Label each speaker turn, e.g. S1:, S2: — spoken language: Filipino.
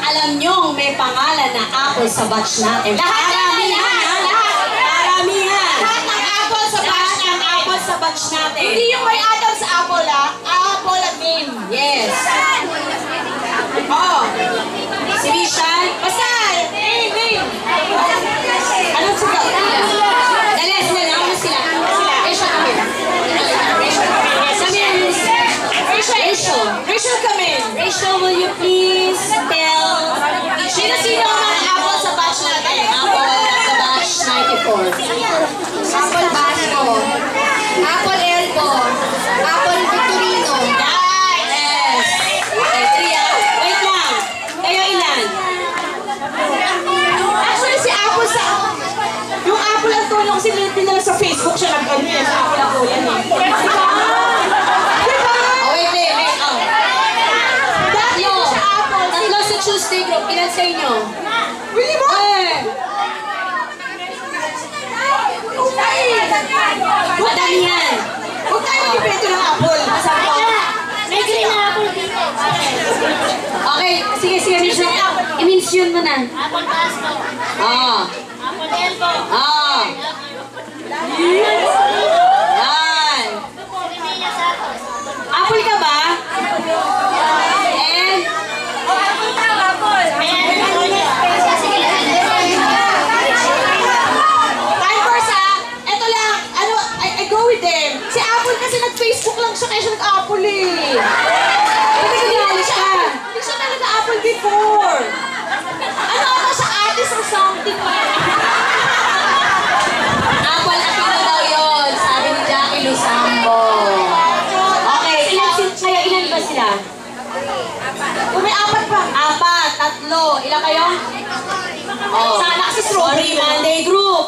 S1: alam nyong may pangalan na apple sa batch natin? Paramihan!
S2: Lahat ng apple sa batch ng apple sa batch natin. Hindi yung may Adam sa apple, ah. Apple at name.
S1: Yes. Oh. Si Vishan?
S2: Basta, name.
S1: Anong sigaw? Dali, sila lang. Ano sila? Rachel, come here. Rachel, come in. Rachel, will you please tell
S2: Sino ang mga apple sa batch natin?
S1: apple sa batch 94?
S3: Apple Basco, Apple Elbo, Apple Victorino.
S1: Yes. Okay, 3 Wait lang. Kayo ilan?
S2: Actually, si Apple sa... Yung Apple ang tulong kasi nila sa Facebook siya nag-ano yan. Sa Apple ang tulong yan. Diba?
S1: Oh, wait. Oh. Tatlo sa Tuesday group. Ilan sa inyo?
S2: Really ba?
S1: Madamihan.
S2: Huwag tayo mag-ipento ng Apple.
S3: May green na apple dito.
S1: Okay, sige, i-mention mo na.
S3: Apple Basco,
S1: Ah.
S3: Apple Elbo,
S1: Ah. Yan.
S3: Pilipinas Santos.
S1: Apple ka ba? And?
S2: Time first, ha? Eto lang. Ano, I go with them. Si Apple kasi nag-Facebook lang siya kaya siya nag-Apple eh. Hindi siya nag-Apple before. Ano siya, artist or something eh.
S1: Apple na pino daw yun, sabi ni Jackie Lusambo. Okay, ilan ba sila?
S2: Kung may apat pa.
S1: 4, 3. Ilan kayo? Oh.
S2: Sana kasi
S1: Sorry, Monday group.